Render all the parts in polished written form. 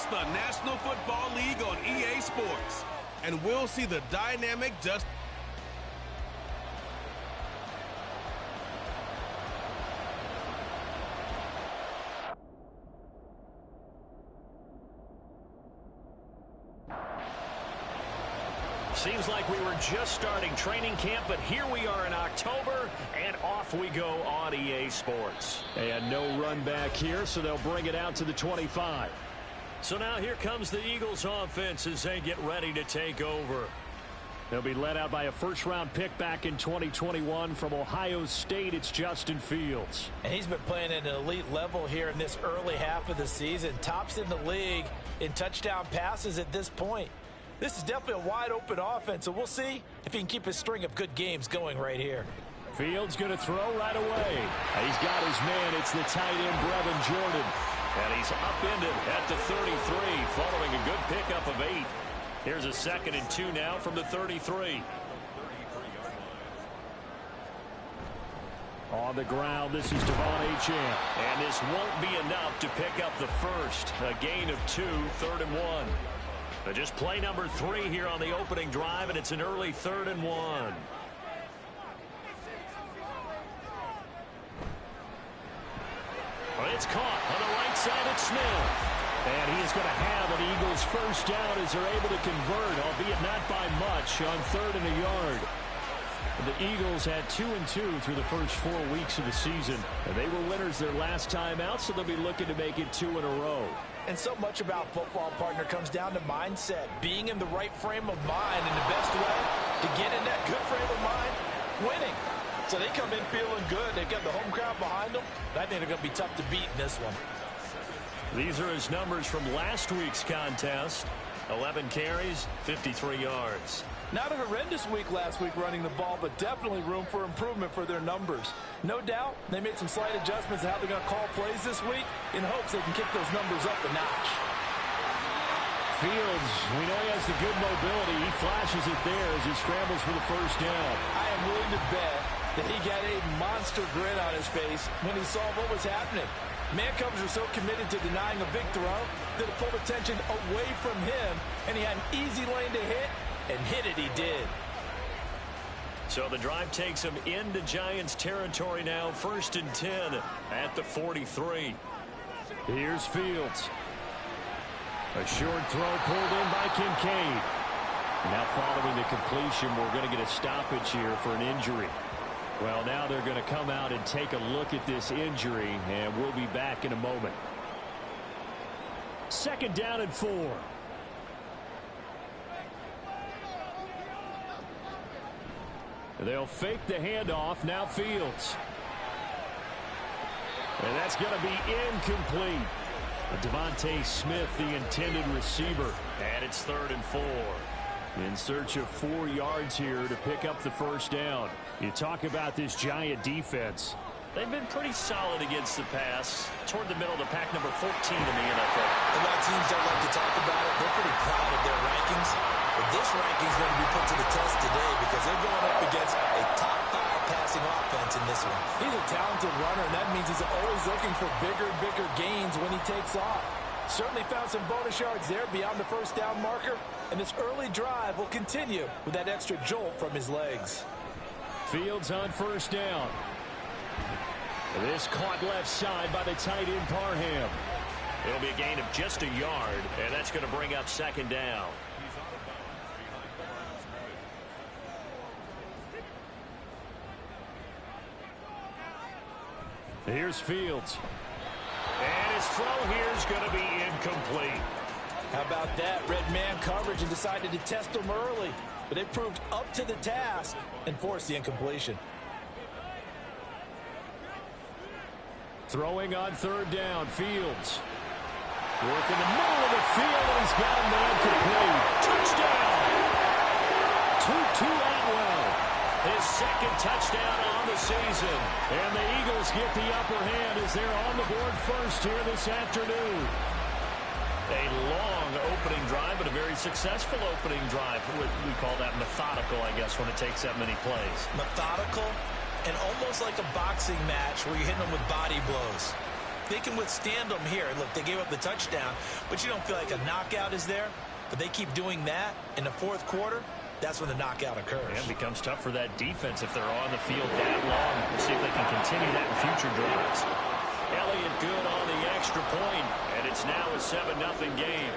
It's the National Football League on EA Sports. And we'll see the dynamic just... Seems like we were just starting training camp, but here we are in October, and off we go on EA Sports. And no run back here, so they'll bring it out to the 25. So now here comes the Eagles offense as they get ready to take over. They'll be led out by a first-round pick back in 2021 from Ohio State. It's Justin Fields. And he's been playing at an elite level here in this early half of the season. Tops in the league in touchdown passes at this point. This is definitely a wide-open offense, so we'll see if he can keep his string of good games going right here. Fields going to throw right away. He's got his man. It's the tight end, Brevin Jordan. And he's upended at the 33 following a good pickup of 8. Here's a 2nd and 2 now from the 33. On the ground, this is Devon Achane. And this won't be enough to pick up the first. A gain of 2, 3rd and 1. But just play number 3 here on the opening drive, and it's an early 3rd and 1. Well, it's caught on the right side at Smith. And he is going to have an Eagles first down as they're able to convert, albeit not by much, on 3rd and a yard. The Eagles had 2 and 2 through the first 4 weeks of the season. And they were winners their last time out, so they'll be looking to make it 2 in a row. And so much about football, partner, comes down to mindset. Being in the right frame of mind, and the best way to get in that good frame of mind, winning. So they come in feeling good. They've got the home crowd behind them. I think they're going to be tough to beat in this one. These are his numbers from last week's contest. 11 carries, 53 yards. Not a horrendous week last week running the ball, but definitely room for improvement for their numbers. No doubt, they made some slight adjustments to how they're going to call plays this week in hopes they can kick those numbers up a notch. Fields, we know he has the good mobility. He flashes it there as he scrambles for the first down. I am willing to bet that he got a monster grin on his face when he saw what was happening. Man-covers are so committed to denying a big throw that it pulled attention away from him, and he had an easy lane to hit, and hit it he did. So the drive takes him into Giants territory now, 1st and 10 at the 43. Here's Fields. A short throw pulled in by Kincaid. Now following the completion, we're going to get a stoppage here for an injury. Well, now they're going to come out and take a look at this injury, and we'll be back in a moment. 2nd down and 4. They'll fake the handoff. Now Fields. And that's going to be incomplete. Devontae Smith, the intended receiver. And it's 3rd and 4. In search of 4 yards here to pick up the first down. You talk about this Giant defense. They've been pretty solid against the pass. Toward the middle of the pack, number 14 in the NFL. A lot of teams don't like to talk about it. They're pretty proud of their rankings. But this ranking is going to be put to the test today because they're going up against a top 5 passing offense in this one. He's a talented runner, and that means he's always looking for bigger and bigger gains when he takes off. Certainly found some bonus yards there beyond the first down marker, and this early drive will continue with that extra jolt from his legs. Fields on first down. This caught left side by the tight end Parham. It'll be a gain of just a yard, and that's going to bring up 2nd down. Here's Fields. And his throw here is going to be incomplete. How about that? Red man coverage and decided to test them early. But they proved up to the task and forced the incompletion. Throwing on 3rd down, Fields. Working the middle of the field, and he's got a man complete. Touchdown! Tutu Atwell. His 2nd touchdown on the season. And the Eagles get the upper hand as they're on the board first here this afternoon. A long opening drive, but a very successful opening drive. We call that methodical, I guess, when it takes that many plays. Methodical and almost like a boxing match where you're hitting them with body blows. they can withstand them here. Look, they gave up the touchdown, but you don't feel like a knockout is there. But they keep doing that in the fourth quarter. That's when the knockout occurs. And it becomes tough for that defense if they're on the field that long. We'll see if they can continue that in future drives. Elliott good on the extra point, and it's now a 7-0 game.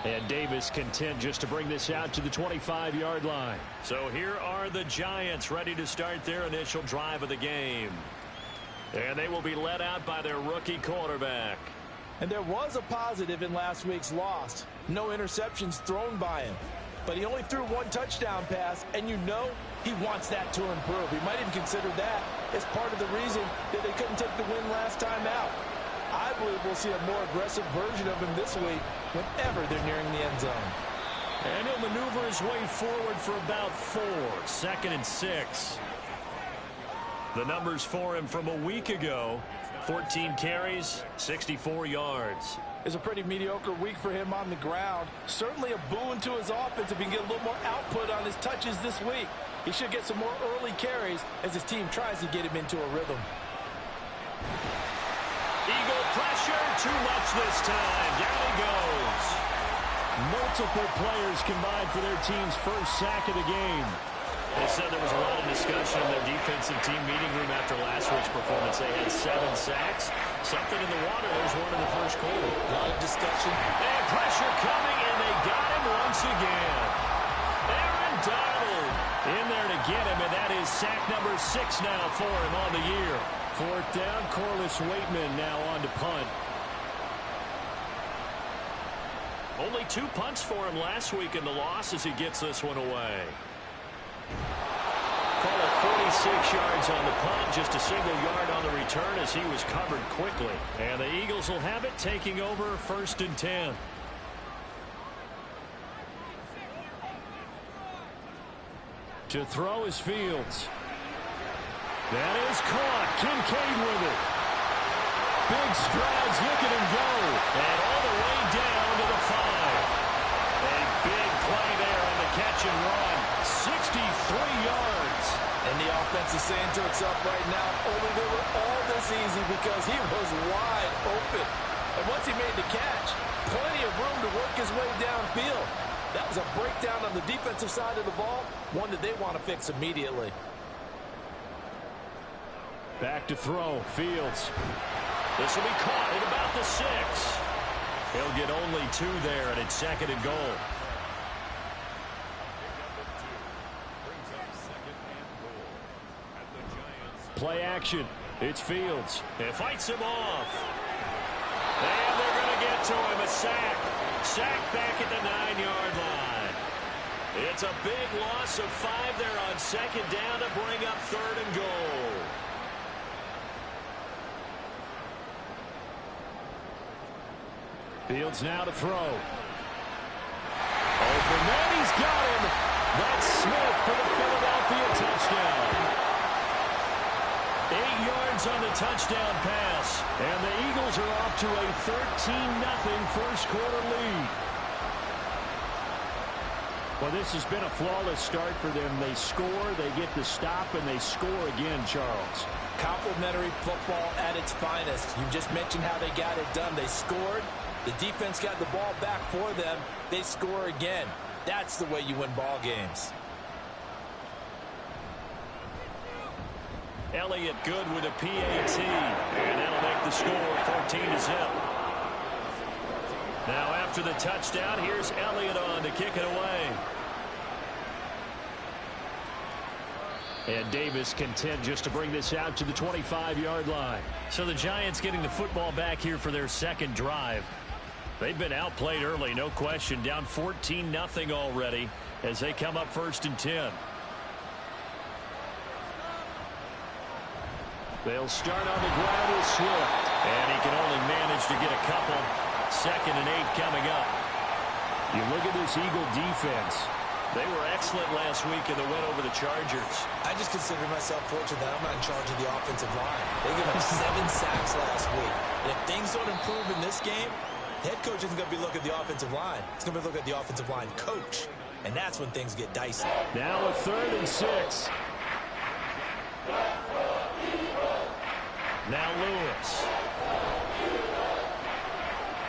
And Davis content just to bring this out to the 25-yard line. So here are the Giants ready to start their initial drive of the game. And they will be led out by their rookie quarterback. And there was a positive in last week's loss. No interceptions thrown by him. But he only threw one touchdown pass, and you know he wants that to improve. He might even consider that as part of the reason that they couldn't take the win last time out. I believe we'll see a more aggressive version of him this week whenever they're nearing the end zone. And he'll maneuver his way forward for about 4. 2nd and 6. The numbers for him from a week ago: 14 carries, 64 yards. It's a pretty mediocre week for him on the ground. Certainly a boon to his offense if he can get a little more output on his touches this week. He should get some more early carries as his team tries to get him into a rhythm. Eagle pressure, too much this time. Down he goes. Multiple players combined for their team's first sack of the game. They said there was a lot of discussion in their defensive team meeting room after last week's performance. They had 7 sacks. Something in the water. There's one in the first quarter. A lot of discussion. And pressure coming, and they got him once again. Aaron Donald in there to get him, and that is sack number 6 now for him on the year. 4th down, Corliss Waitman now on to punt. Only 2 punts for him last week in the loss as he gets this one away. Call it 46 yards on the punt, just a single yard on the return as he was covered quickly. And the Eagles will have it, taking over 1st and 10. To throw is Fields. That is caught. Kincaid with it. Big strides, look at him go. And all the way down to the 5. A big play there on the catch and run. 63 yards. And the offense is saying to itself right now, only they were all this easy because he was wide open. And once he made the catch, plenty of room to work his way downfield. That was a breakdown on the defensive side of the ball, one that they want to fix immediately. Back to throw, Fields. This will be caught at about the 6. He'll get only 2 there, and it's 2nd and goal. Play action. It's Fields. It fights him off. And they're going to get to him. A sack. Sack back at the 9-yard line. It's a big loss of 5 there on 2nd down to bring up 3rd and goal. Fields now to throw. Open man, he's got him. That's Smith for the Philadelphia touchdown. 8 yards on the touchdown pass. And the Eagles are off to a 13-0 first quarter lead. Well, this has been a flawless start for them. They score, they get the stop, and they score again, Charles. Complimentary football at its finest. You just mentioned how they got it done. They scored. The defense got the ball back for them. They score again. That's the way you win ball games. Elliott good with a PAT. And that'll make the score 14-0. Now after the touchdown, here's Elliott on to kick it away. And Davis content just to bring this out to the 25-yard line. So the Giants getting the football back here for their 2nd drive. They've been outplayed early, no question. Down 14-0 already as they come up 1st and 10. They'll start on the ground with Swift. And he can only manage to get a couple. 2nd and 8 coming up. You look at this Eagle defense. They were excellent last week in the win over the Chargers. I just consider myself fortunate that I'm not in charge of the offensive line. They gave up 7 sacks last week. And if things don't improve in this game, head coach isn't going to be looking at the offensive line. He's going to be looking at the offensive line coach. And that's when things get dicey. Now a 3rd and 6. Now Lewis.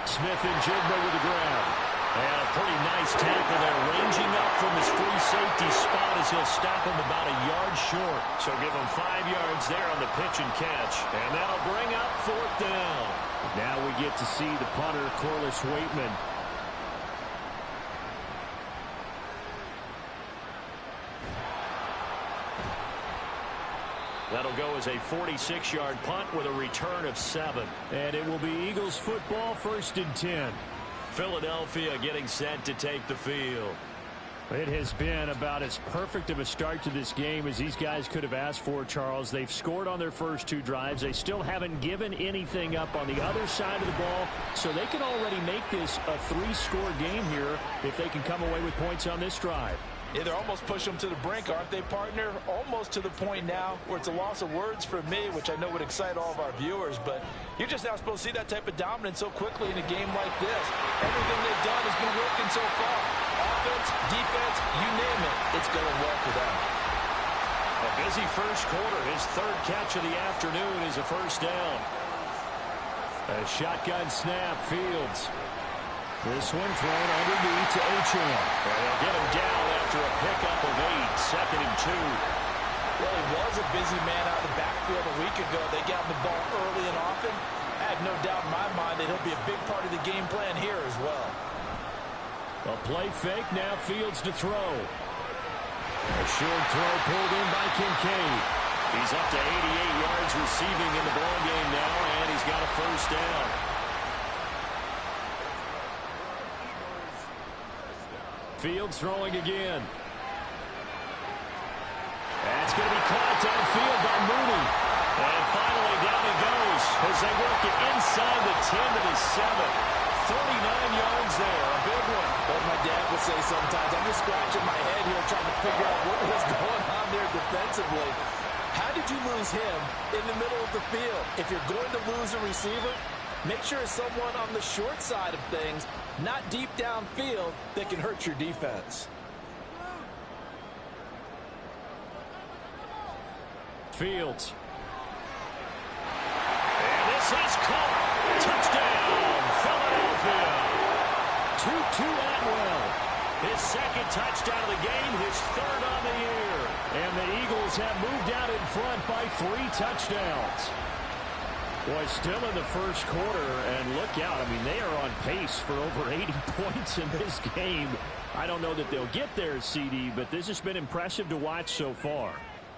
Smith and Jigba with the grab. And a pretty nice tackle there, ranging up from his free safety spot as he'll stop him about a yard short. So give him 5 yards there on the pitch and catch. And that'll bring up 4th down. Now we get to see the punter, Corliss Waitman. That'll go as a 46-yard punt with a return of 7. And it will be Eagles football, 1st and 10. Philadelphia getting set to take the field. It has been about as perfect of a start to this game as these guys could have asked for, Charles. They've scored on their first 2 drives. They still haven't given anything up on the other side of the ball, so they can already make this a 3-score game here if they can come away with points on this drive. Yeah, they're almost pushing them to the brink, aren't they, partner? Almost to the point now where it's a loss of words for me, which I know would excite all of our viewers, but you're just not supposed to see that type of dominance so quickly in a game like this. Everything they've done has been working so far. Offense, defense, you name it, it's going well for them. A busy first quarter. His 3rd catch of the afternoon is a 1st down. A shotgun snap, Fields. This one thrown underneath to Achane. They'll get him down after a pickup of 8, 2nd and 2. Well, he was a busy man out of the backfield a week ago. They got him the ball early and often. I have no doubt in my mind that he'll be a big part of the game plan here as well. A play fake, now Fields to throw. A short throw pulled in by Kincaid. He's up to 88 yards receiving in the ballgame now, and he's got a 1st down. Fields throwing again. That's going to be caught downfield by Mooney. And finally down he goes as they work it inside the 10 to the 7. 39 yards there, a big one. As my dad would say sometimes, I'm just scratching my head here trying to figure out what was going on there defensively. How did you lose him in the middle of the field? If you're going to lose a receiver, make sure it's someone on the short side of things, not deep downfield, that can hurt your defense. Fields. And this is caught. Touchdown, Philadelphia. Tutu Atwell. His 2nd touchdown of the game, his 3rd on the year. And the Eagles have moved out in front by 3 touchdowns. Boy, still in the first quarter, and look out. I mean, they are on pace for over 80 points in this game. I don't know that they'll get there, CD, but this has been impressive to watch so far.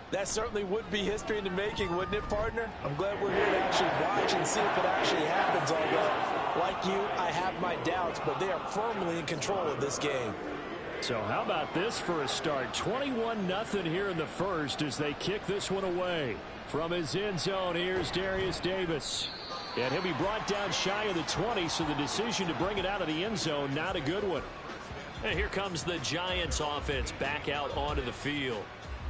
That certainly would be history in the making, wouldn't it, partner? I'm glad we're here to actually watch and see if it actually happens, although, like you, I have my doubts, but they are firmly in control of this game. So how about this for a start? 21-0 here in the first as they kick this one away. From his end zone, here's Darius Davis. And he'll be brought down shy of the 20, so the decision to bring it out of the end zone, not a good one. And here comes the Giants offense back out onto the field.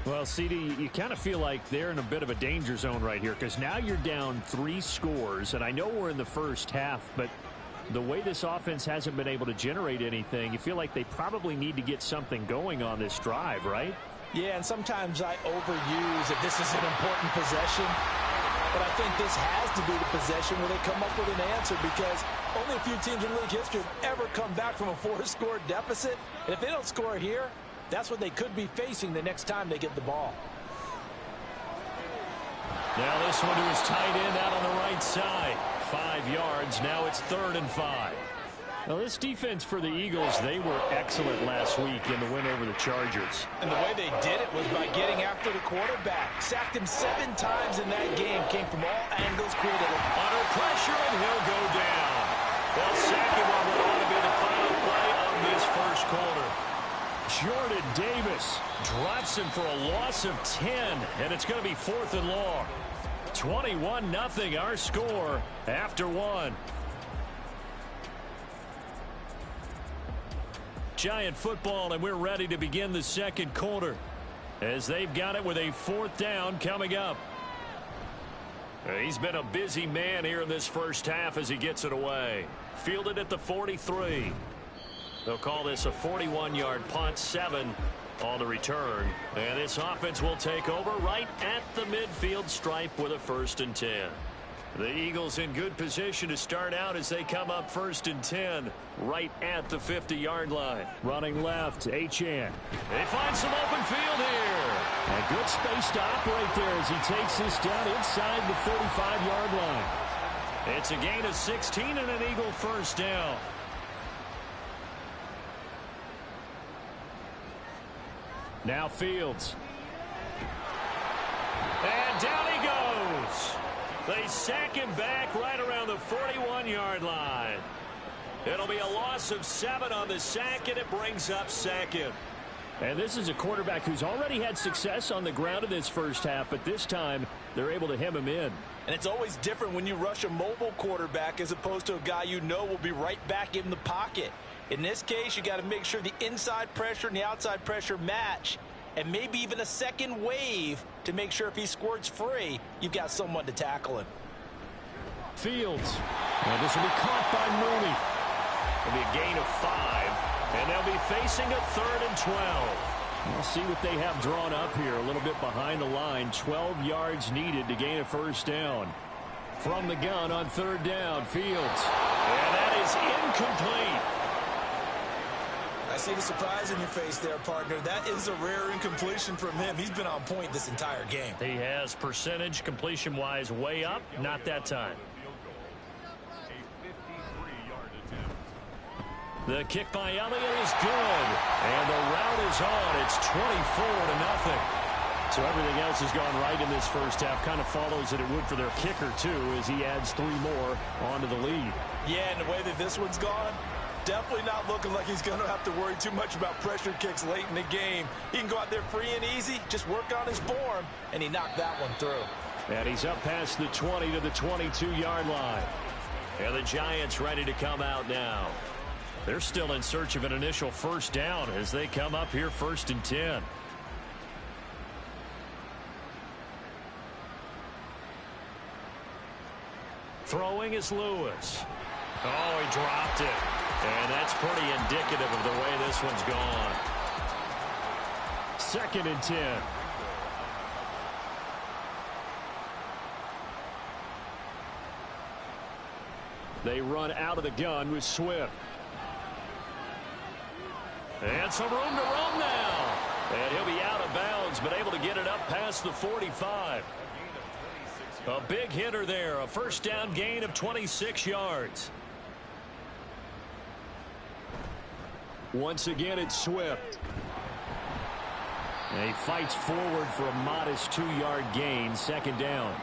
Well, CD, you kind of feel like they're in a bit of a danger zone right here because now you're down 3 scores, and I know we're in the first half, but the way this offense hasn't been able to generate anything, you feel like they probably need to get something going on this drive, right? Yeah, and sometimes I overuse that this is an important possession, but I think this has to be the possession where they come up with an answer because only a few teams in league history have ever come back from a 4-score deficit, and if they don't score here, that's what they could be facing the next time they get the ball. Now this one to his tight end out on the right side. 5 yards. Now it's 3rd and 5. Now this defense for the Eagles, they were excellent last week in the win over the Chargers. And the way they did it was by getting after the quarterback. Sacked him 7 times in that game. Came from all angles, created under pressure, and he'll go down. Well, second one will want to be the final play of this first quarter. Jordan Davis drops him for a loss of 10, and it's going to be 4th and long. 21-0 our score after 1. Giant football, and we're ready to begin the second quarter as they've got it with a 4th down coming up. He's been a busy man here in this first half as he gets it away. Fielded at the 43. They'll call this a 41-yard punt, 7 on the return. And this offense will take over right at the midfield stripe with a 1st and 10. The Eagles in good position to start out as they come up 1st and 10 right at the 50-yard line. Running left, Achane. They find some open field here. A good space to operate there as he takes this down inside the 45-yard line. It's a gain of 16 and an Eagle 1st down. Now Fields. And down he goes. They sack him back right around the 41-yard line. It'll be a loss of 7 on the sack, and it brings up 2nd. And this is a quarterback who's already had success on the ground in this first half, but this time they're able to hem him in. And it's always different when you rush a mobile quarterback as opposed to a guy you know will be right back in the pocket. In this case, you got to make sure the inside pressure and the outside pressure match, and maybe even a second wave to make sure if he squirts free, you've got someone to tackle him. Fields. And this will be caught by Mooney. It'll be a gain of 5, and they'll be facing a 3rd and 12. We'll see what they have drawn up here. A little bit behind the line. 12 yards needed to gain a 1st down. From the gun on 3rd down, Fields. And that is incomplete. I see the surprise in your face there, partner. That is a rare incompletion from him. He's been on point this entire game. He has percentage completion-wise way up. Not that time. The kick by Elliott is good. And the route is on. It's 24-0. So everything else has gone right in this first half. Kind of follows that it would for their kicker, too, as he adds 3 more onto the lead. Yeah, and the way that this one's gone, definitely not looking like he's going to have to worry too much about pressure kicks late in the game. He can go out there free and easy, just work on his form, and he knocked that one through. And he's up past the 20 to the 22-yard line. And the Giants ready to come out now. They're still in search of an initial 1st down as they come up here 1st and 10. Throwing is Lewis. Oh, he dropped it. And that's pretty indicative of the way this one's gone. 2nd and 10. They run out of the gun with Swift. And some room to roam now. And he'll be out of bounds, but able to get it up past the 45. A big hitter there. A 1st down gain of 26 yards. Once again, it's Swift. And he fights forward for a modest 2-yard gain. 2nd down.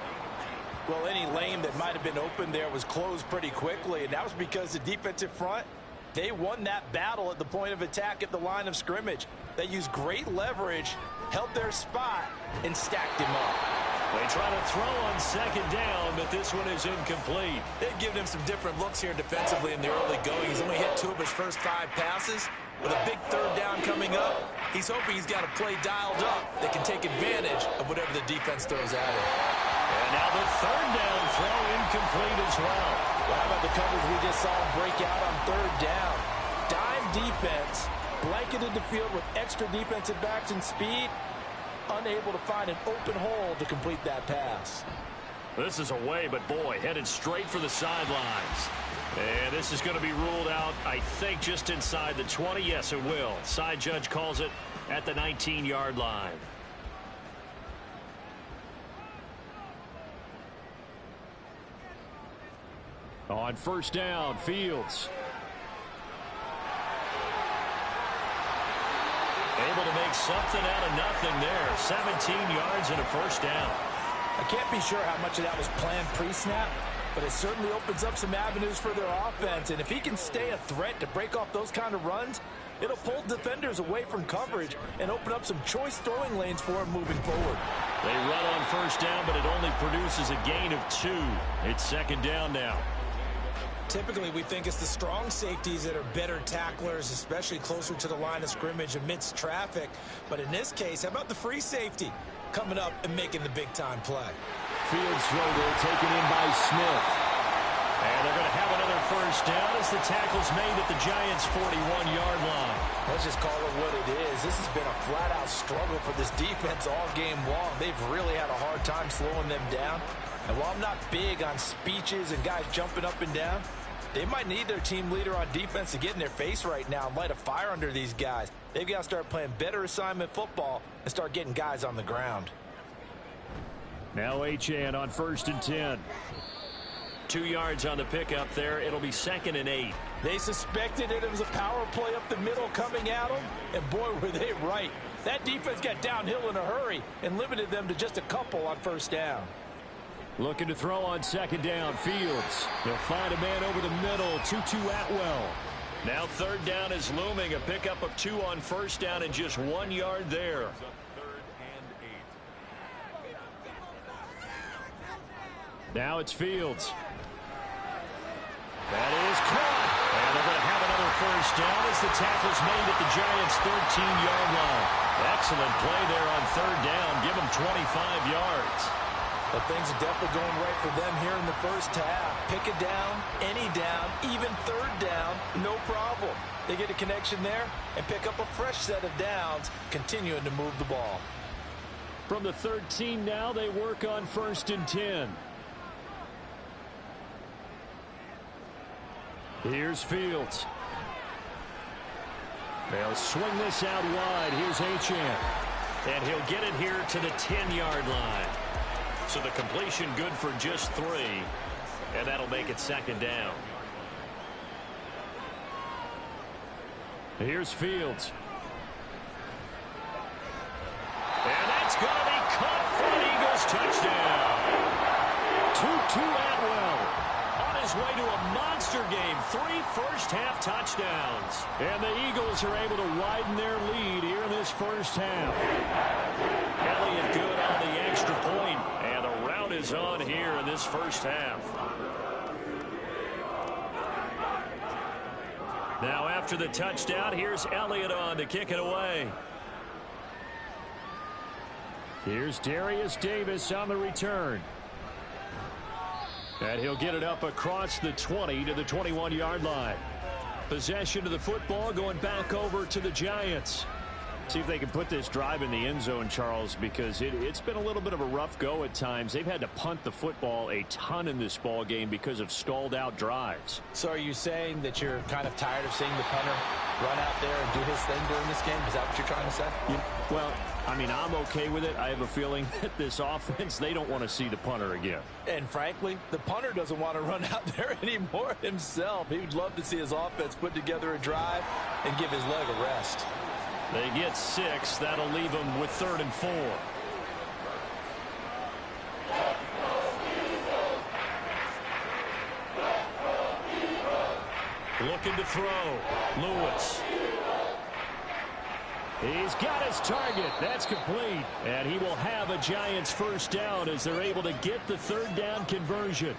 Well, any lane that might have been open there was closed pretty quickly, and that was because the defensive front, they won that battle at the point of attack at the line of scrimmage. They used great leverage, held their spot, and stacked him up. They try to throw on 2nd down, but this one is incomplete. They've given him some different looks here defensively in the early going. He's only hit 2 of his first 5 passes. With a big 3rd down coming up, he's hoping he's got a play dialed up that can take advantage of whatever the defense throws at him. And now the 3rd down throw incomplete as well. Well, how about the coverage we just saw break out on 3rd down? Dime defense, blanketed the field with extra defensive backs and speed, unable to find an open hole to complete that pass. This is away, but boy, headed straight for the sidelines. And this is going to be ruled out, I think, just inside the 20. Yes, it will. Side judge calls it at the 19-yard line. On 1st down, Fields. Able to make something out of nothing there. 17 yards and a 1st down. I can't be sure how much of that was planned pre-snap, but it certainly opens up some avenues for their offense. And if he can stay a threat to break off those kind of runs, it'll pull defenders away from coverage and open up some choice throwing lanes for him moving forward. They run on 1st down, but it only produces a gain of 2. It's 2nd down now. Typically, we think it's the strong safeties that are better tacklers, especially closer to the line of scrimmage amidst traffic. But in this case, how about the free safety coming up and making the big-time play? Fields throw there taken in by Smith. And they're going to have another first down as the tackle's made at the Giants' 41-yard line. Let's just call it what it is. This has been a flat-out struggle for this defense all game long. They've really had a hard time slowing them down. And while I'm not big on speeches and guys jumping up and down, they might need their team leader on defense to get in their face right now and light a fire under these guys. They've got to start playing better assignment football and start getting guys on the ground. Now Achane on 1st and 10. 2 yards on the pickup there. It'll be 2nd and 8. They suspected it was a power play up the middle coming at them, and boy, were they right. That defense got downhill in a hurry and limited them to just a couple on 1st down. Looking to throw on 2nd down. Fields. They'll find a man over the middle. 2-2 Atwell. Now 3rd down is looming. A pickup of 2 on 1st down and just 1 yard there. Now it's Fields. That is caught. And they're going to have another first down as the tackle's made at the Giants' 13-yard line. Excellent play there on 3rd down. Give them 25 yards. But things are definitely going right for them here in the first half. Pick a down, any down, even 3rd down, no problem. They get a connection there and pick up a fresh set of downs, continuing to move the ball. From the 13 now, they work on 1st and 10. Here's Fields. They'll swing this out wide. Here's Achane. And he'll get it here to the 10-yard line. So the completion good for just 3. And that'll make it 2nd down. Here's Fields. And that's going to be caught for an Eagles touchdown. 2-2 Atwell. On his way to a monster game. 3 first-half touchdowns. And the Eagles are able to widen their lead here in this first half. Elliott good on the extra point. And the rout is on here in this first half. Now after the touchdown, here's Elliott on to kick it away. Here's Darius Davis on the return. And he'll get it up across the 20 to the 21-yard line. Possession of the football going back over to the Giants. See if they can put this drive in the end zone, Charles, because it's been a little bit of a rough go at times. They've had to punt the football a ton in this ball game because of stalled out drives. So are you saying that you're kind of tired of seeing the punter run out there and do his thing during this game? Is that what you're trying to say? Well, I mean, I'm okay with it. I have a feeling that this offense, they don't want to see the punter again. And frankly, the punter doesn't want to run out there anymore himself. He would love to see his offense put together a drive and give his leg a rest. They get 6. That'll leave them with 3rd and 4. Looking to throw. Lewis. He's got his target. That's complete. And he will have a Giants first down as they're able to get the 3rd down conversion.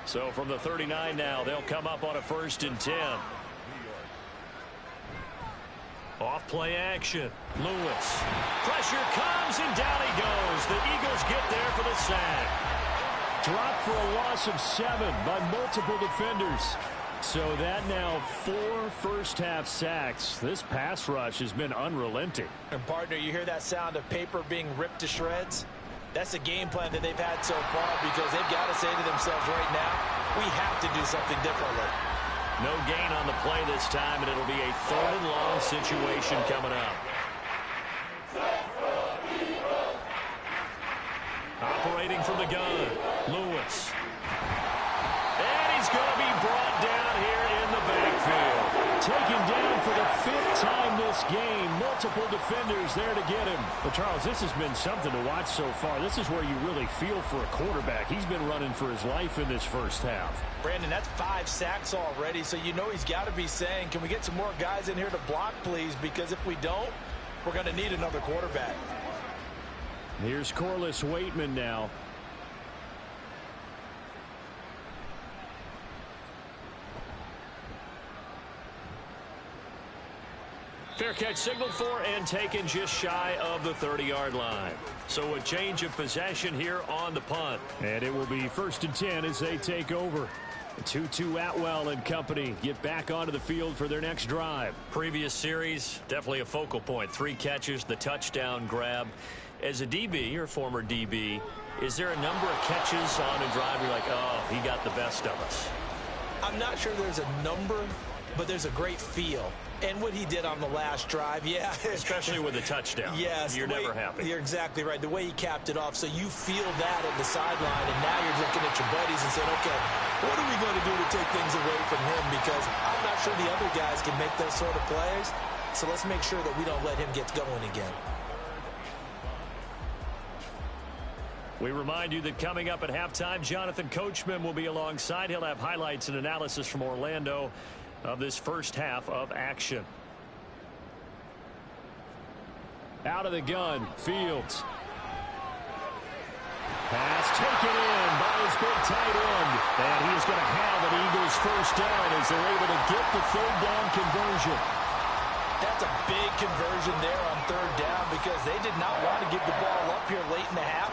So from the 39 now, they'll come up on a 1st and 10. Off play action. Lewis. Pressure comes and down he goes. The Eagles get there for the sack. Dropped for a loss of 7 by multiple defenders. So that now 4 first-half sacks. This pass rush has been unrelenting. And partner, you hear that sound of paper being ripped to shreds? That's a game plan that they've had so far because they've got to say to themselves right now, we have to do something differently. No gain on the play this time, and it'll be a 3rd and long situation coming up. Operating from the gun, Lewis. And he's going to be brought down here in the backfield. Taken down for the 5th time this game. Multiple defenders there to get him. Well, Charles, this has been something to watch so far. This is where you really feel for a quarterback. He's been running for his life in this first half. Brandon, that's 5 sacks already, so you know he's got to be saying, can we get some more guys in here to block, please? Because if we don't, we're going to need another quarterback. Here's Corliss Waitman now. Fair catch signaled for and taken just shy of the 30-yard line. So a change of possession here on the punt. And it will be 1st and 10 as they take over. 2-2 Atwell and company get back onto the field for their next drive. Previous series, definitely a focal point. 3 catches, the touchdown grab. As a DB, or former DB, is there a number of catches on a drive you're like, oh, he got the best of us? I'm not sure there's a number, but there's a great feel. And what he did on the last drive, yeah. Especially with a touchdown. Yes. You're never happy. You're exactly right. The way he capped it off, so you feel that at the sideline, and now you're looking at your buddies and saying, okay, what are we going to do to take things away from him? Because I'm not sure the other guys can make those sort of plays. So let's make sure that we don't let him get going again. We remind you that coming up at halftime, Jonathan Coachman will be alongside. He'll have highlights and analysis from Orlando of this first half of action. Out of the gun, Fields. Pass taken in by his big tight end. And he is going to have an Eagles first down as they're able to get the third down conversion. That's a big conversion there on third down because they did not want to give the ball up here late in the half.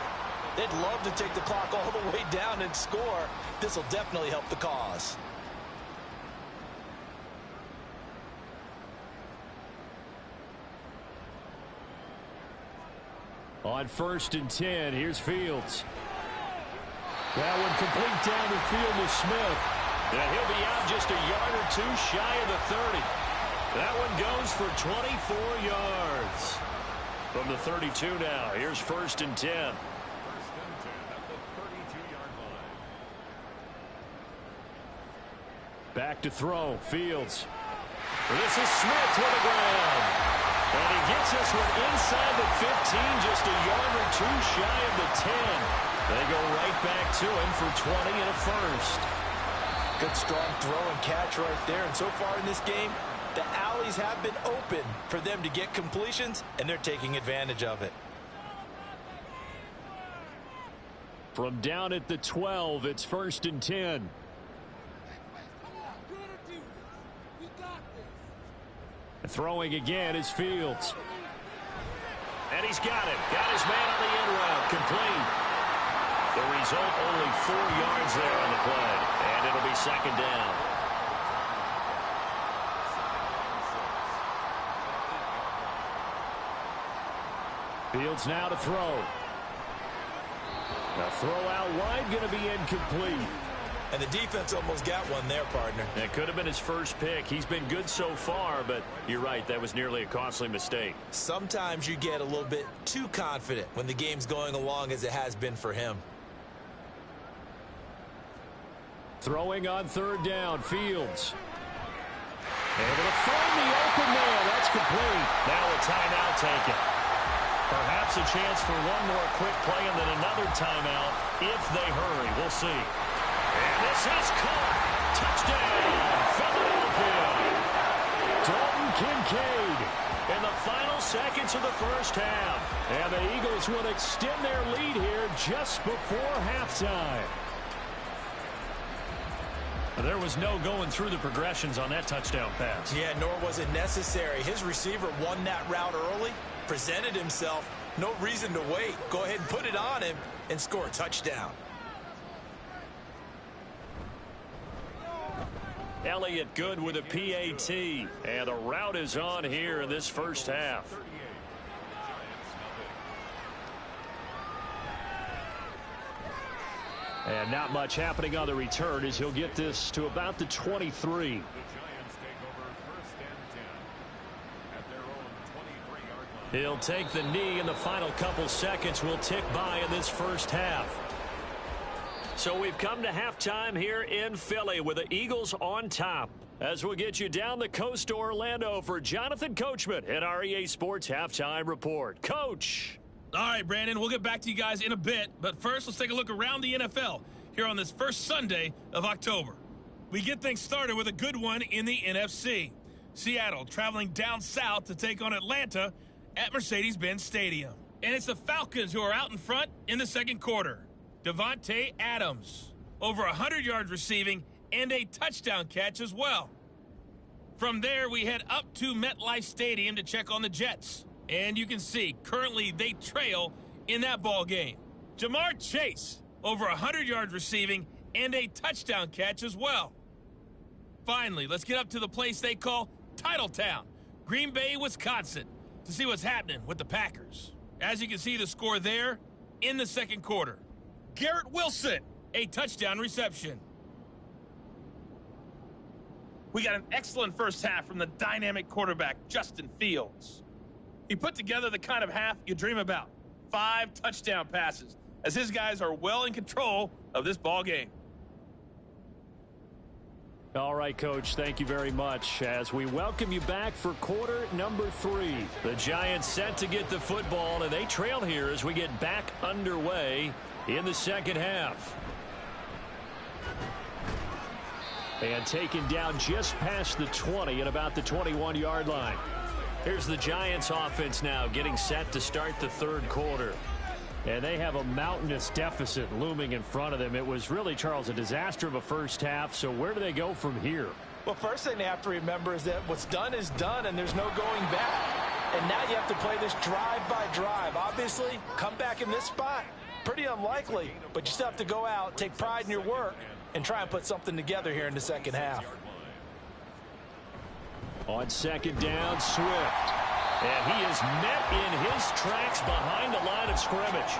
They'd love to take the clock all the way down and score. This will definitely help the cause. On 1st and 10, here's Fields. That one complete down the field to Smith. And he'll be out just a yard or 2 shy of the 30. That one goes for 24 yards. From the 32 now, here's 1st and 10. Back to throw, Fields. This is Smith to the ground. And he gets this one inside the 15, just a yard or 2 shy of the 10. They go right back to him for 20 and a first. Good strong throw and catch right there. And so far in this game, the alleys have been open for them to get completions, and they're taking advantage of it. From down at the 12, it's 1st and 10. Throwing again is Fields. And he's got it. Got his man on the end route. Complete. The result, only 4 yards there on the play. And it'll be 2nd down. Fields now to throw. The throw out wide going to be incomplete. And the defense almost got one there, partner. That could have been his first pick. He's been good so far, but you're right. That was nearly a costly mistake. Sometimes you get a little bit too confident when the game's going along as it has been for him. Throwing on 3rd down, Fields. Able to find the open man. That's complete. Now a timeout taken. Perhaps a chance for one more quick play and then another timeout if they hurry. We'll see. And this is caught. Touchdown, Philadelphia. Dalton Kincaid In the final seconds of the first half. And the Eagles will extend their lead here just before halftime. There was no going through the progressions on that touchdown pass. Yeah, nor was it necessary. His receiver won that route early, presented himself. No reason to wait. Go ahead and put it on him and score a touchdown. Elliott good with a PAT. And the route is on here in this first half. And not much happening on the return as he'll get this to about the 23. He'll take the knee, and the final couple seconds will tick by in this first half. So we've come to halftime here in Philly with the Eagles on top. As we'll get you down the coast to Orlando for Jonathan Coachman at our EA Sports Halftime Report. Coach. All right, Brandon, we'll get back to you guys in a bit. But first, let's take a look around the NFL here on this first Sunday of October. We get things started with a good one in the NFC. Seattle traveling down south to take on Atlanta at Mercedes-Benz Stadium. And it's the Falcons who are out in front in the second quarter. Devontae Adams, over 100 yards receiving and a touchdown catch as well. From there, we head up to MetLife Stadium to check on the Jets. And you can see, currently they trail in that ball game. Jamar Chase, over 100 yards receiving and a touchdown catch as well. Finally, let's get up to the place they call Titletown, Green Bay, Wisconsin, to see what's happening with the Packers. As you can see the score there in the second quarter. Garrett Wilson, a touchdown reception. We got an excellent first half from the dynamic quarterback, Justin Fields. He put together the kind of half you dream about. 5 touchdown passes, as his guys are well in control of this ball game. All right, Coach, thank you very much. As we welcome you back for quarter number 3. The Giants set to get the football, and they trail here as we get back underway in the second half. And taken down just past the 20 at about the 21-yard line. Here's the Giants offense now getting set to start the third quarter. And they have a mountainous deficit looming in front of them. It was really, Charles, a disaster of a first half. So where do they go from here? Well, first thing they have to remember is that what's done is done, and there's no going back. And now you have to play this drive by drive. Obviously, come back in this spot, pretty unlikely. But you still have to go out, take pride in your work, and try and put something together here in the second half. On second down, Swift. And he is met in his tracks behind the line of scrimmage.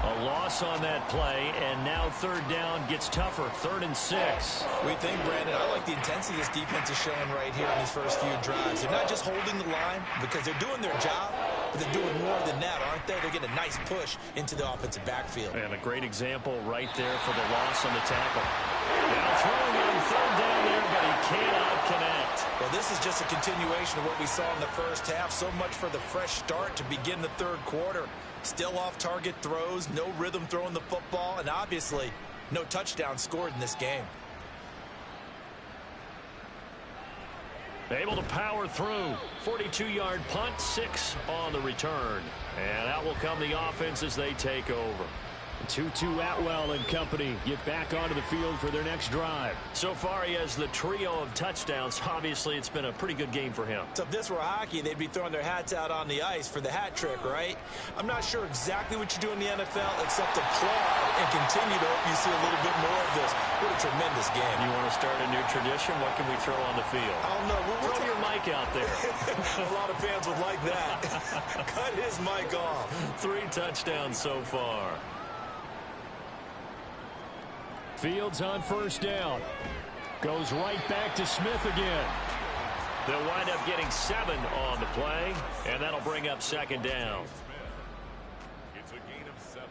A loss on that play, and now third down gets tougher. 3rd and 6. We think, Brandon, I like the intensity this defense is showing right here in these first few drives. They're not just holding the line because they're doing their job, but they're doing more than that, aren't they? They're getting a nice push into the offensive backfield. And a great example right there for the loss on the tackle. Now throwing on third down there, but he cannot connect. Well, this is just a continuation of what we saw in the first half. So much for the fresh start to begin the third quarter. Still off-target throws, no rhythm throwing the football, and obviously no touchdown scored in this game. Able to power through. 42-yard punt, 6 on the return. And out will come the offense as they take over. Tutu Atwell and company get back onto the field for their next drive. So far, he has the trio of touchdowns. Obviously, it's been a pretty good game for him. So if this were hockey, they'd be throwing their hats out on the ice for the hat trick, right? I'm not sure exactly what you do in the NFL except applaud and continue to hope you see a little bit more of this. What a tremendous game. You want to start a new tradition? What can we throw on the field? I don't know. Throw your mic out there. A lot of fans would like that. Cut his mic off. 3 touchdowns so far. Fields on first down. Goes right back to Smith again. They'll wind up getting 7 on the play, and that'll bring up second down. It's a gain of 7.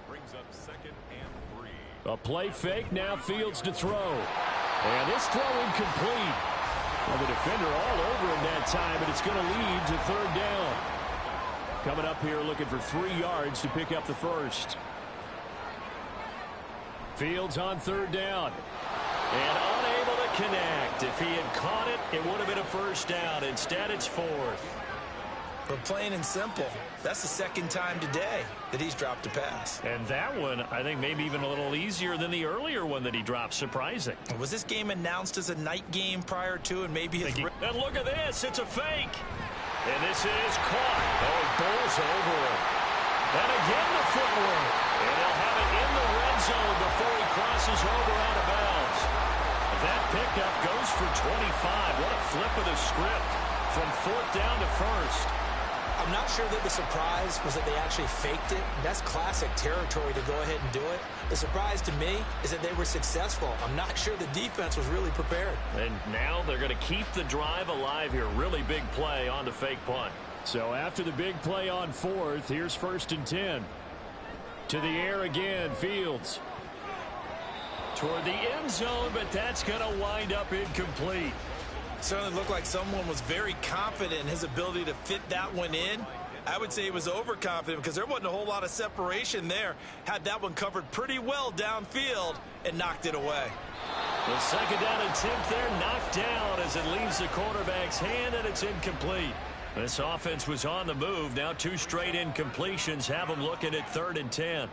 Brings up 2nd and 3. A play fake, now Fields to throw. And this throw incomplete. Well, the defender all over him that time, but it's going to lead to third down. Coming up here looking for 3 yards to pick up the first. Fields on third down. And unable to connect. If he had caught it, it would have been a first down. Instead, it's 4th. But plain and simple, that's the second time today that he's dropped a pass. And that one, I think, maybe even a little easier than the earlier one that he dropped. Surprising. Was this game announced as a night game prior to, and maybe his... And look at this. It's a fake. And this is caught. Oh, it bowls over him. And again the footwork. And they'll have it in the red zone before he crosses over out of bounds. That pickup goes for 25. What a flip of the script from 4th down to 1st. I'm not sure that the surprise was that they actually faked it. That's classic territory to go ahead and do it. The surprise to me is that they were successful. I'm not sure the defense was really prepared. And now they're going to keep the drive alive here. Really big play on the fake punt. So after the big play on 4th, here's 1st and 10. To the air again, Fields. Toward the end zone, but that's going to wind up incomplete. Certainly looked like someone was very confident in his ability to fit that one in. I would say he was overconfident because there wasn't a whole lot of separation there. Had that one covered pretty well downfield and knocked it away. The second down attempt there knocked down as it leaves the quarterback's hand, and it's incomplete. This offense was on the move. Now 2 straight incompletions have them looking at 3rd and 10.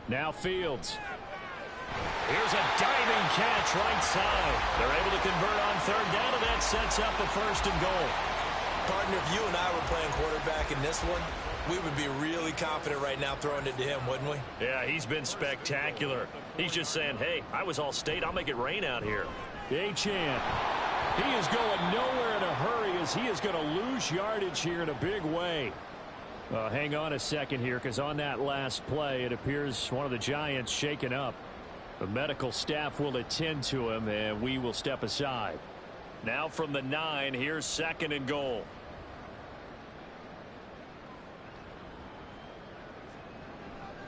Now Fields. Here's a diving catch right side. They're able to convert on 3rd down, and that sets up a 1st and goal. Partner, if you and I were playing quarterback in this one, we would be really confident right now throwing it to him, wouldn't we? Yeah, he's been spectacular. He's just saying, hey, I was all state. I'll make it rain out here. Achane. He is going nowhere in a hurry as he is going to lose yardage here in a big way. Hang on a second here, because on that last play, it appears one of the Giants shaken up. The medical staff will attend to him, and we will step aside. Now from the 9, here's 2nd and goal.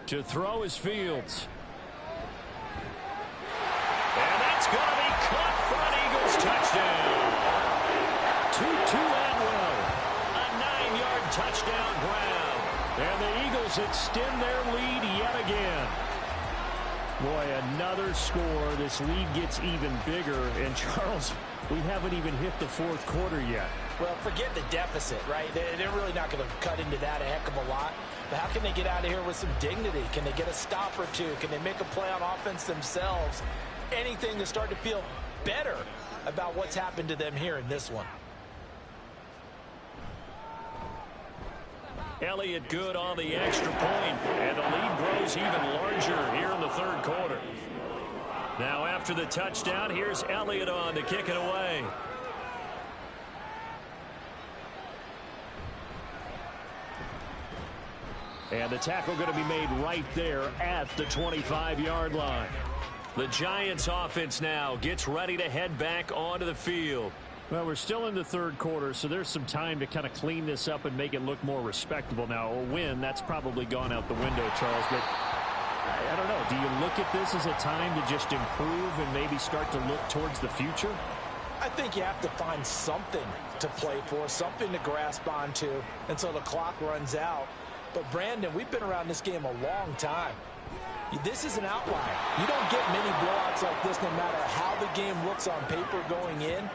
To throw is Fields. And that's going to be caught for an Eagles touchdown. Tutu Atwell. A 9-yard touchdown ground. And the Eagles extend their lead yet again. Boy, another score. This lead gets even bigger. And Charles, we haven't even hit the 4th quarter yet. Well, forget the deficit, right? They're really not going to cut into that a heck of a lot. But how can they get out of here with some dignity? Can they get a stop or two? Can they make a play on offense themselves? Anything to start to feel better about what's happened to them here in this one. Elliott good on the extra point, and the lead grows even larger here in the 3rd quarter. Now after the touchdown, here's Elliott on to kick it away. And the tackle going to be made right there at the 25-yard line. The Giants offense now gets ready to head back onto the field. Well, we're still in the 3rd quarter, so there's some time to kind of clean this up and make it look more respectable. Now, a win, that's probably gone out the window, Charles, but I don't know. Do you look at this as a time to just improve and maybe start to look towards the future? I think you have to find something to play for, something to grasp onto until the clock runs out. But, Brandon, we've been around this game a long time. This is an outlier. You don't get many blowouts like this no matter how the game looks on paper going in.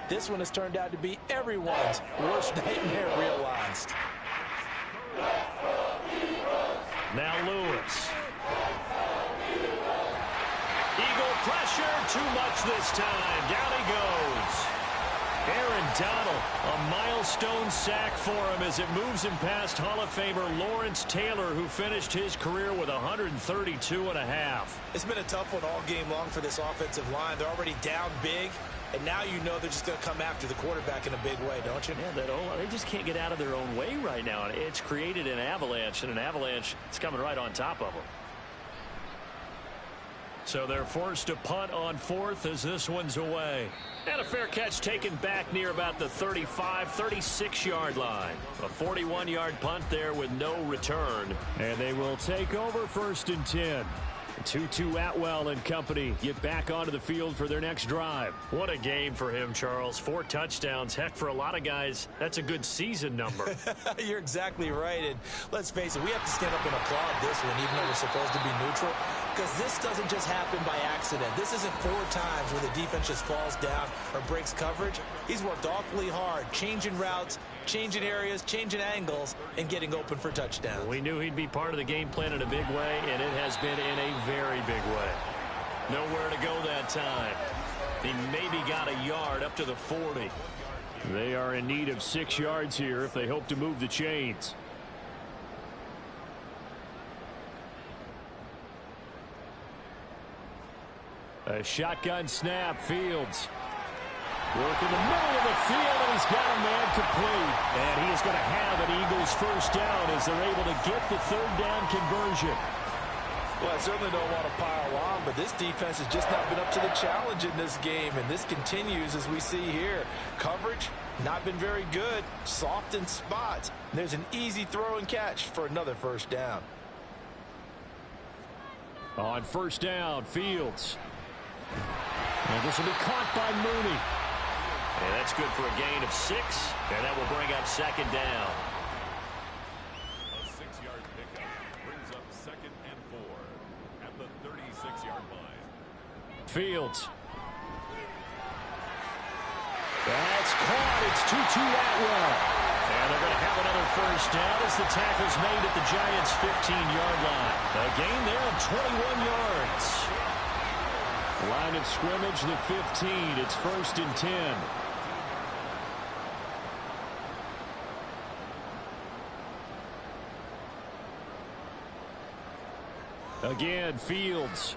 This one has turned out to be everyone's worst nightmare realized. Now Lewis. Eagle pressure, too much this time. Down he goes. Aaron Donald, a milestone sack for him as it moves him past Hall of Famer Lawrence Taylor, who finished his career with 132.5. It's been a tough one all game long for this offensive line. They're already down big, and now you know they're just going to come after the quarterback in a big way, don't you? Yeah, they just can't get out of their own way right now. It's created an avalanche, and an avalanche is coming right on top of them. So they're forced to punt on 4th as this one's away. And a fair catch taken back near about the 35, 36-yard line. A 41-yard punt there with no return. And they will take over 1st and 10. Tutu Atwell and company get back onto the field for their next drive. What a game for him, Charles. 4 touchdowns. Heck, for a lot of guys, that's a good season number. You're exactly right. And let's face it, we have to stand up and applaud this one, even though we're supposed to be neutral, because this doesn't just happen by accident. This isn't 4 times where the defense just falls down or breaks coverage. He's worked awfully hard, changing routes, changing areas, changing angles, and getting open for touchdowns. We knew he'd be part of the game plan in a big way, and it has been in a very big way. Nowhere to go that time. He maybe got a yard up to the 40. They are in need of 6 yards here if they hope to move the chains. A shotgun snap. Fields. Work in the middle of the field, and he's got a man complete. And he is going to have an Eagles first down as they're able to get the 3rd down conversion. Well, I certainly don't want to pile on, but this defense has just not been up to the challenge in this game, and this continues as we see here. Coverage, not been very good, soft in spots. There's an easy throw and catch for another first down. On 1st down, Fields. And this will be caught by Mooney. And that's good for a gain of 6, and that will bring up 2nd down. A 6-yard pickup brings up 2nd and 4 at the 36-yard line. Fields. That's caught. It's Tutu Atwell. And they're going to have another first down as the tackle's made at the Giants' 15-yard line. A gain there of 21 yards. Line of scrimmage, the 15. It's 1st and 10. Again, Fields.